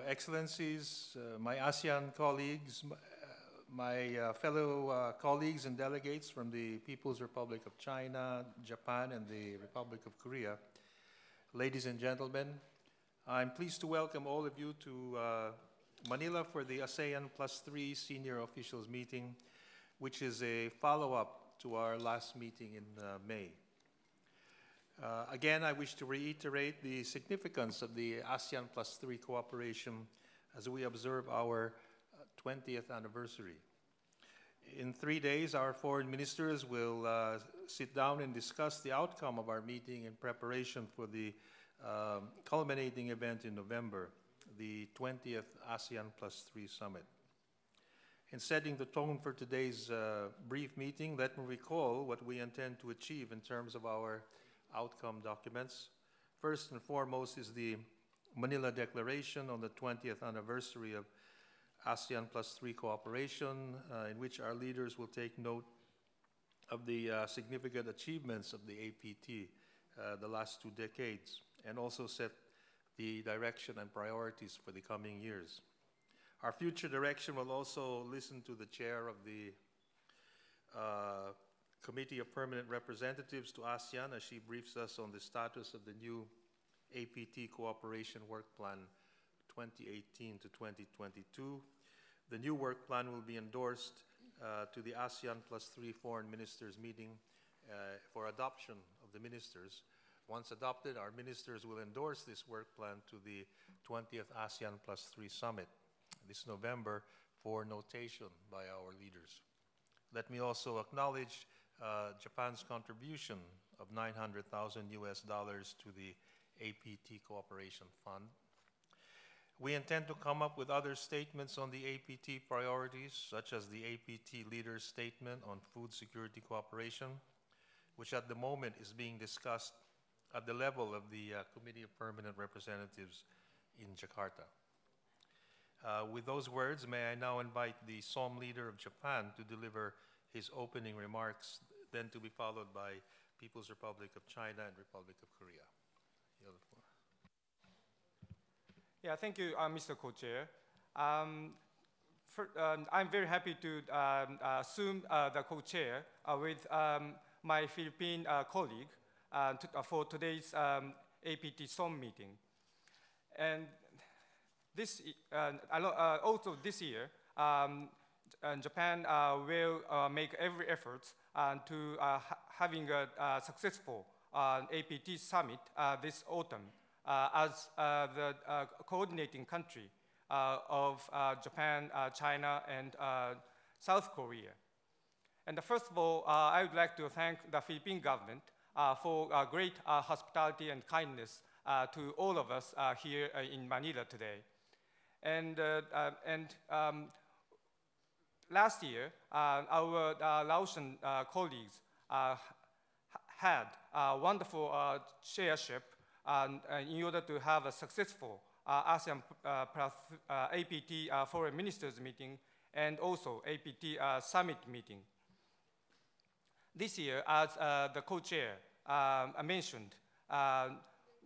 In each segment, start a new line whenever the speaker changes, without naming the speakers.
Excellencies, my ASEAN colleagues, my fellow colleagues and delegates from the People's Republic of China, Japan, and the Republic of Korea, ladies and gentlemen, I'm pleased to welcome all of you to Manila for the ASEAN +3 Senior Officials Meeting, which is a follow-up to our last meeting in May. Again, I wish to reiterate the significance of the ASEAN +3 cooperation as we observe our 20th anniversary. In 3 days, our foreign ministers will sit down and discuss the outcome of our meeting in preparation for the culminating event in November, the 20th ASEAN +3 Summit. In setting the tone for today's brief meeting, let me recall what we intend to achieve in terms of our outcome documents. First and foremost is the Manila Declaration on the 20th anniversary of ASEAN +3 cooperation, in which our leaders will take note of the significant achievements of the APT the last 2 decades, and also set the direction and priorities for the coming years. Our future direction will also listen to the chair of the Committee of Permanent Representatives to ASEAN as she briefs us on the status of the new APT Cooperation Work Plan 2018 to 2022. The new work plan will be endorsed to the ASEAN +3 Foreign Ministers meeting for adoption of the ministers. Once adopted, our ministers will endorse this work plan to the 20th ASEAN +3 Summit this November for notation by our leaders. Let me also acknowledge Japan's contribution of $900,000 to the APT Cooperation Fund. We intend to come up with other statements on the APT priorities, such as the APT Leaders' Statement on Food Security Cooperation, which at the moment is being discussed at the level of the Committee of Permanent Representatives in Jakarta. With those words, may I now invite the SOM leader of Japan to deliver his opening remarks, then to be followed by People's Republic of China and Republic of Korea. You have the floor.
Yeah, thank you, Mr. Co-Chair. I'm very happy to assume the co-chair with my Philippine colleague for today's APT SOM meeting. And this, also this year, Japan will make every effort to having a successful APT summit this autumn as the coordinating country of Japan, China, and South Korea. And first of all, I would like to thank the Philippine government for great hospitality and kindness to all of us here in Manila today. And last year, our Laotian colleagues had a wonderful chairship in order to have a successful ASEAN APT Foreign Ministers meeting and also APT Summit meeting. This year, as the co-chair mentioned,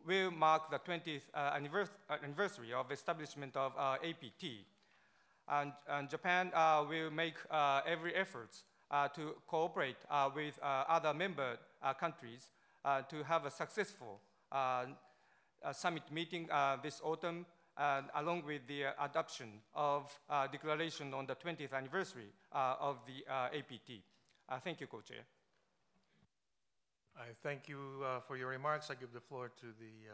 will mark the 20th anniversary of establishment of APT. And Japan will make every effort to cooperate with other member countries to have a successful summit meeting this autumn, along with the adoption of declaration on the 20th anniversary of the APT. Thank you, Co-Chair.
I thank you for your remarks. I give the floor to the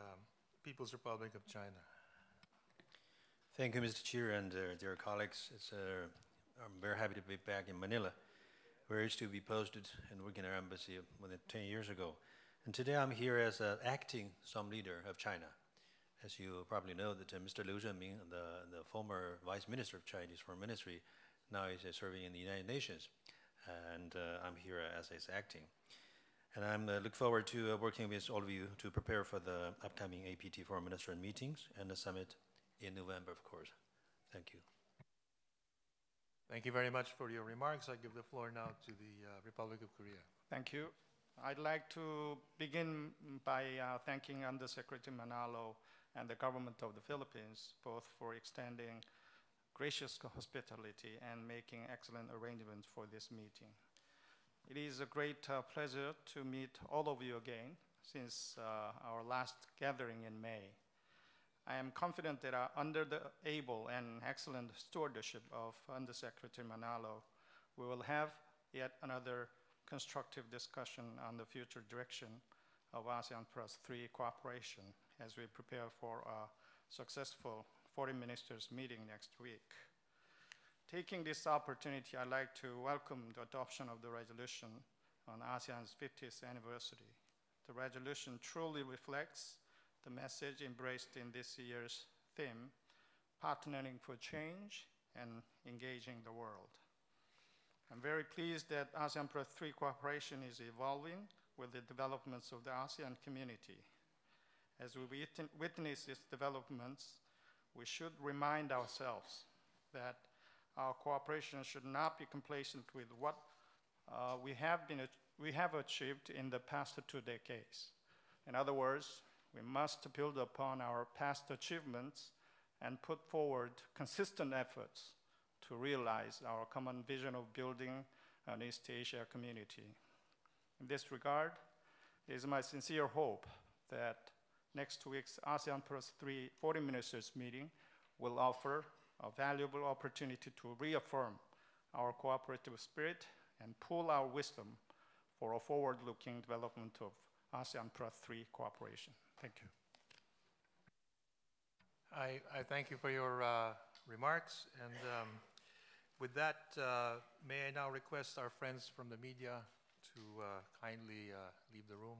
People's Republic of China.
Thank you, Mr. Chair, and dear colleagues. I'm very happy to be back in Manila, where I used to be posted and working in our embassy more than 10 years ago. And today I'm here as an acting SOM leader of China. As you probably know, that Mr. Liu Zhenming, the former Vice Minister of Chinese Foreign Ministry, now is serving in the United Nations. And I'm here as his acting. And I'm look forward to working with all of you to prepare for the upcoming APT Foreign Minister meetings and the summit in November, of course. Thank you.
Thank you very much for your remarks. I give the floor now to the Republic of Korea.
Thank you. I'd like to begin by thanking Undersecretary Manalo and the government of the Philippines, both for extending gracious hospitality and making excellent arrangements for this meeting. It is a great pleasure to meet all of you again since our last gathering in May. I am confident that under the able and excellent stewardship of Undersecretary Manalo, we will have yet another constructive discussion on the future direction of ASEAN Plus 3 cooperation as we prepare for a successful Foreign Ministers meeting next week. Taking this opportunity, I'd like to welcome the adoption of the resolution on ASEAN's 50th anniversary. The resolution truly reflects the message embraced in this year's theme, partnering for change and engaging the world. I'm very pleased that ASEAN Plus 3 cooperation is evolving with the developments of the ASEAN community. As we witness its developments, we should remind ourselves that our cooperation should not be complacent with what we have achieved in the past 2 decades. In other words, we must build upon our past achievements and put forward consistent efforts to realize our common vision of building an East Asia community. In this regard, it is my sincere hope that next week's ASEAN Plus 3 Foreign Ministers meeting will offer a valuable opportunity to reaffirm our cooperative spirit and pool our wisdom for a forward-looking development of ASEAN Plus 3 cooperation. Thank you.
I thank you for your remarks, and with that, may I now request our friends from the media to kindly leave the room.